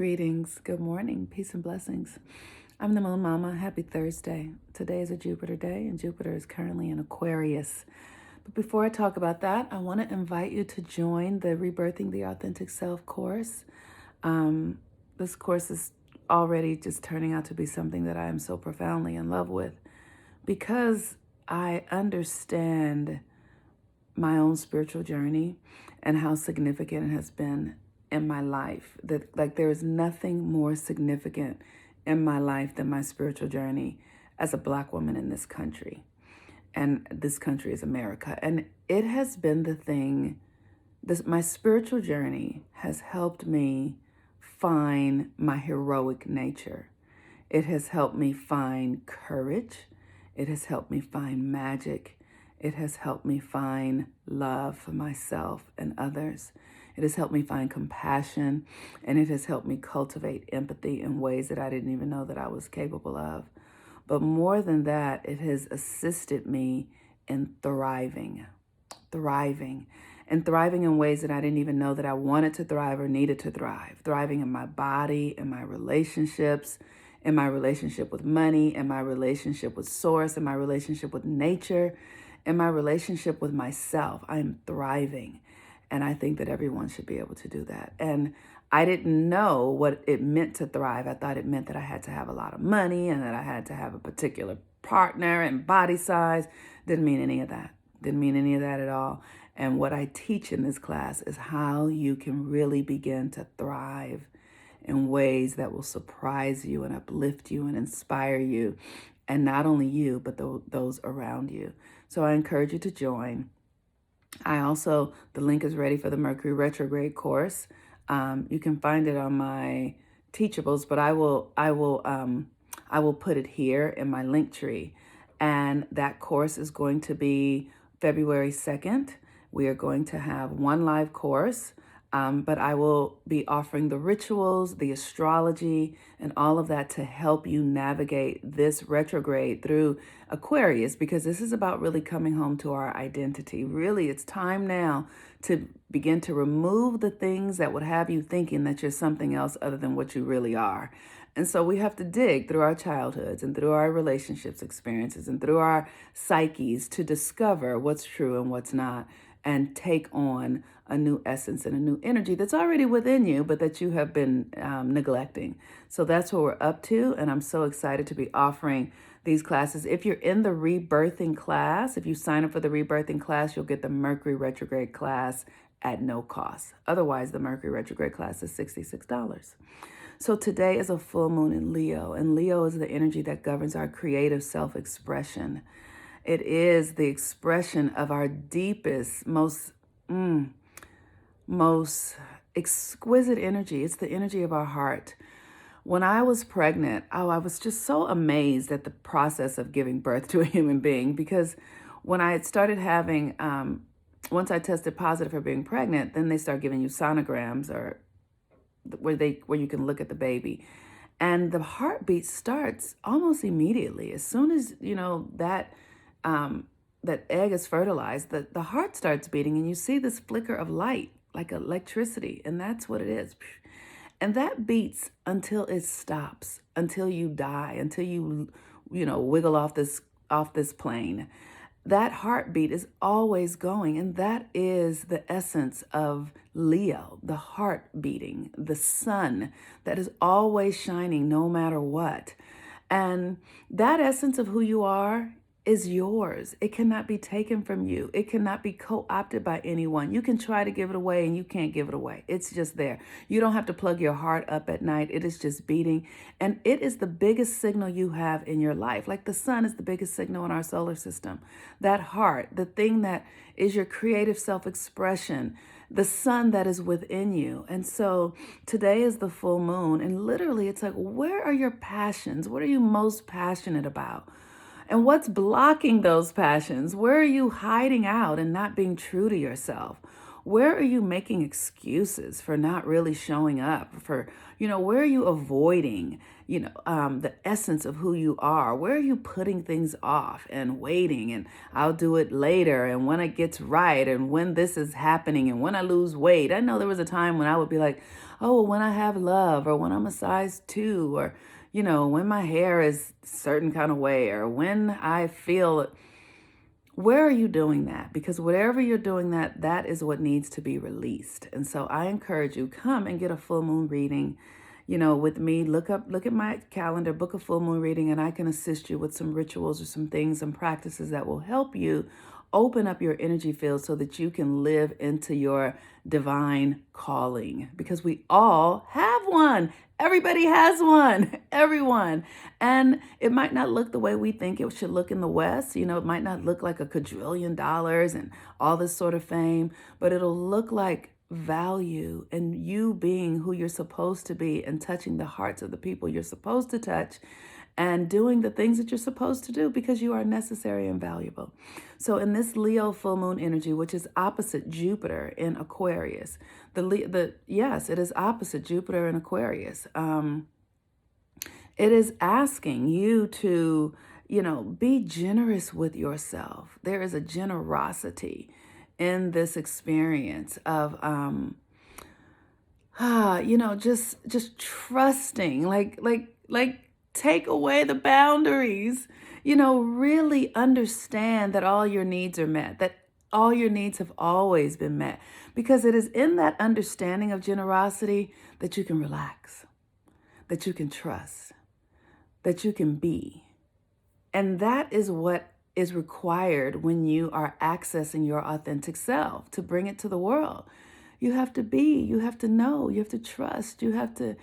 Greetings, good morning, peace and blessings. I'm the Moon Mama. Happy Thursday. Today is a Jupiter day, and Jupiter is currently in Aquarius. But before I talk about that, I want to invite you to join the Rebirthing the Authentic Self course. This course is already just turning out to be something that I am so profoundly in love with because I understand my own spiritual journey and how significant it has been in my life. That there is nothing more significant in my life than my spiritual journey as a Black woman in this country. And this country is America. And it has been the thing, my spiritual journey has helped me find my heroic nature. It has helped me find courage. It has helped me find magic. It has helped me find love for myself and others. It has helped me find compassion, and it has helped me cultivate empathy in ways that I didn't even know that I was capable of. But more than that, it has assisted me in thriving in ways that I didn't even know that I wanted to thrive or needed to thrive. Thriving in my body, in my relationships, in my relationship with money, in my relationship with source, in my relationship with nature, in my relationship with myself. I'm thriving. And I think that everyone should be able to do that. And I didn't know what it meant to thrive. I thought it meant that I had to have a lot of money and that I had to have a particular partner and body size. Didn't mean any of that. Didn't mean any of that at all. And what I teach in this class is how you can really begin to thrive in ways that will surprise you and uplift you and inspire you. And not only you, but those around you. So I encourage you to join. The link is ready for the Mercury Retrograde course. You can find it on my teachables, but I will put it here in my link tree. And that course is going to be February 2nd. We are going to have one live course, but I will be offering the rituals, the astrology, and all of that to help you navigate this retrograde through Aquarius, because this is about really coming home to our identity. Really, it's time now to begin to remove the things that would have you thinking that you're something else other than what you really are. And so we have to dig through our childhoods and through our relationships experiences and through our psyches to discover what's true and what's not, and take on a new essence and a new energy that's already within you, but that you have been neglecting. So that's what we're up to, and I'm so excited to be offering these classes. If you're in the rebirthing class, if you sign up for the rebirthing class, you'll get the Mercury Retrograde class at no cost. Otherwise, the Mercury Retrograde class is $66. So today is a full moon in Leo, and Leo is the energy that governs our creative self-expression. It is the expression of our deepest, most exquisite energy. It's the energy of our heart. When I was pregnant, I was just so amazed at the process of giving birth to a human being, because when I had started having, once I tested positive for being pregnant, then they start giving you sonograms or where you can look at the baby. And the heartbeat starts almost immediately. As soon as, that egg is fertilized, the heart starts beating, and you see this flicker of light, like electricity, and that's what it is. And that beats until it stops, until you die, until you wiggle off this plane. That heartbeat is always going, and that is the essence of Leo, the heart beating, the sun that is always shining no matter what. And that essence of who you are is yours. It cannot be taken from you. It cannot be co-opted by anyone. You can try to give it away and you can't give it away. It's just there. You don't have to plug your heart up at night. It is just beating. And it is the biggest signal you have in your life. Like the sun is the biggest signal in our solar system. That heart, the thing that is your creative self-expression, the sun that is within you. And so today is the full moon. And literally it's like, where are your passions? What are you most passionate about? And what's blocking those passions? Where are you hiding out and not being true to yourself? Where are you making excuses for not really showing up? Where are you avoiding, the essence of who you are? Where are you putting things off and waiting and I'll do it later and when it gets right and when this is happening and when I lose weight? I know there was a time when I would be like, oh, well, when I have love or when I'm a size 2 or, when my hair is a certain kind of way or when I feel. Where are you doing that? Because whatever you're doing that is what needs to be released. And so I encourage you, come and get a full moon reading, with me. Look at my calendar, book a full moon reading, and I can assist you with some rituals or some things, some practices that will help you open up your energy field so that you can live into your divine calling, because we all have one. Everybody has one, everyone. And it might not look the way we think it should look in the West. It might not look like a quadrillion dollars and all this sort of fame, but it'll look like value and you being who you're supposed to be and touching the hearts of the people you're supposed to touch and doing the things that you're supposed to do because you are necessary and valuable. So in this Leo full moon energy, which is opposite Jupiter in Aquarius, yes, it is opposite Jupiter in Aquarius. It is asking you to, be generous with yourself. There is a generosity in this experience of, just trusting, like take away the boundaries, really understand that all your needs are met, that all your needs have always been met, because it is in that understanding of generosity that you can relax, that you can trust, that you can be. And that is what is required when you are accessing your authentic self to bring it to the world. You have to be, you have to know, you have to trust, you have to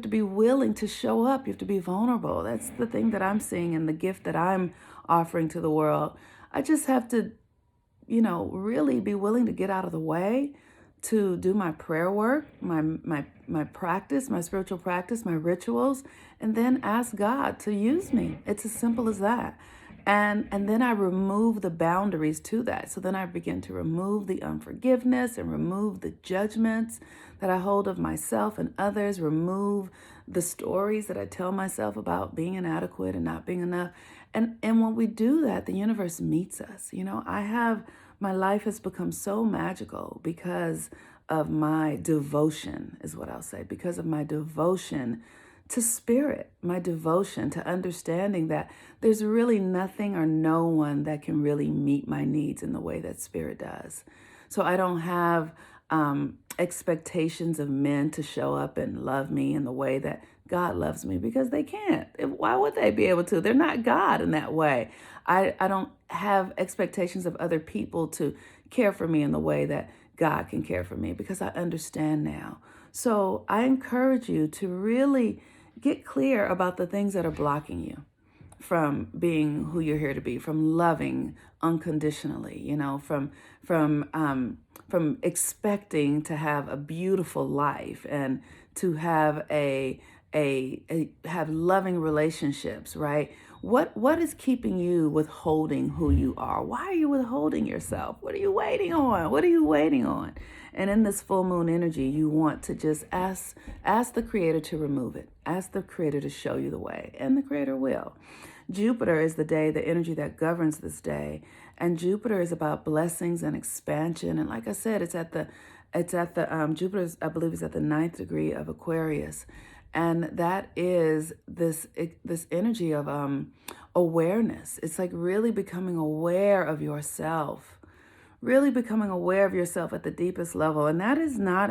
be willing to show up, you have to be vulnerable. That's the thing that I'm seeing and the gift that I'm offering to the world. I just have to, really be willing to get out of the way to do my prayer work, my practice, my spiritual practice, my rituals, and then ask God to use me. It's as simple as that. And then I remove the boundaries to that. So then I begin to remove the unforgiveness and remove the judgments that I hold of myself and others, remove the stories that I tell myself about being inadequate and not being enough. And when we do that, the universe meets us. My life has become so magical because of my devotion, is what I'll say, because of my devotion to spirit, my devotion to understanding that there's really nothing or no one that can really meet my needs in the way that spirit does. So I don't have expectations of men to show up and love me in the way that God loves me, because they can't. Why would they be able to? They're not God in that way. I don't have expectations of other people to care for me in the way that God can care for me, because I understand now. So I encourage you to really get clear about the things that are blocking you from being who you're here to be, from loving unconditionally, from expecting to have a beautiful life and to have have loving relationships, right? What is keeping you withholding who you are? Why are you withholding yourself? What are you waiting on? What are you waiting on? And in this full moon energy, you want to just ask the Creator to remove it. Ask the Creator to show you the way, and the Creator will. Jupiter is the energy that governs this day, and Jupiter is about blessings and expansion. And like I said, it's at the Jupiter, I believe, is at the 9th degree of Aquarius. And that is this energy of awareness. It's like really becoming aware of yourself, really becoming aware of yourself at the deepest level. And that's not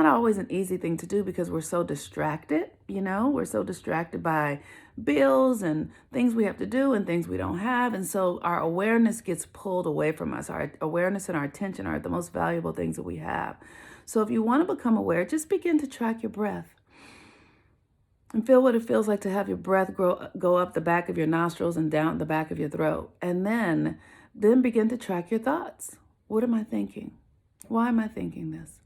always an easy thing to do, because we're so distracted, we're so distracted by bills and things we have to do and things we don't have. And so our awareness gets pulled away from us. Our awareness and our attention are the most valuable things that we have. So if you want to become aware, just begin to track your breath. And feel what it feels like to have your breath go up the back of your nostrils and down the back of your throat. And then begin to track your thoughts. What am I thinking? Why am I thinking this?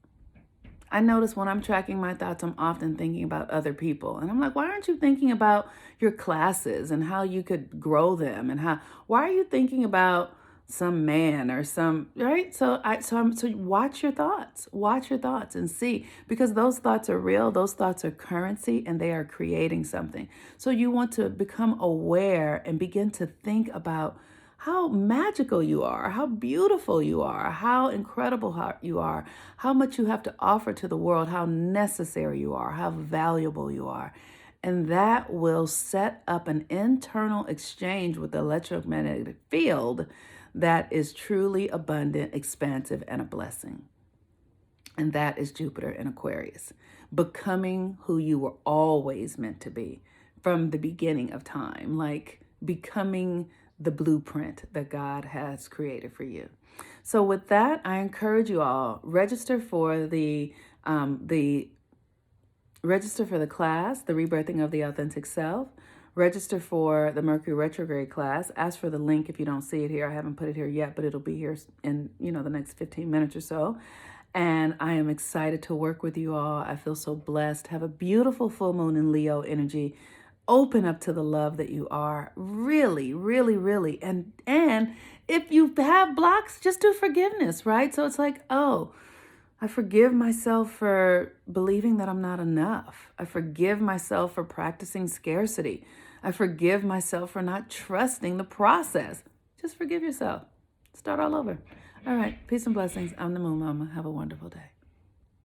I notice when I'm tracking my thoughts, I'm often thinking about other people. And I'm like, why aren't you thinking about your classes and how you could grow them? And why are you thinking about some man or some, right? So watch your thoughts. Watch your thoughts and see, because those thoughts are real. Those thoughts are currency and they are creating something. So you want to become aware and begin to think about how magical you are, how beautiful you are, how incredible you are, how much you have to offer to the world, how necessary you are, how valuable you are. And that will set up an internal exchange with the electromagnetic field that is truly abundant, expansive, and a blessing. And that is Jupiter in Aquarius, becoming who you were always meant to be from the beginning of time, like becoming the blueprint that God has created for you. So with that, I encourage you all, register for the class, The Rebirthing of the Authentic Self. Register for the Mercury Retrograde class. Ask for the link if you don't see it here. I haven't put it here yet, but it'll be here in, the next 15 minutes or so. And I am excited to work with you all. I feel so blessed. Have a beautiful full moon in Leo energy. Open up to the love that you are. Really, really, really. And if you have blocks, just do forgiveness, right? So it's like, oh, I forgive myself for believing that I'm not enough. I forgive myself for practicing scarcity. I forgive myself for not trusting the process. Just forgive yourself. Start all over. All right. Peace and blessings. I'm the Moon Mama. Have a wonderful day.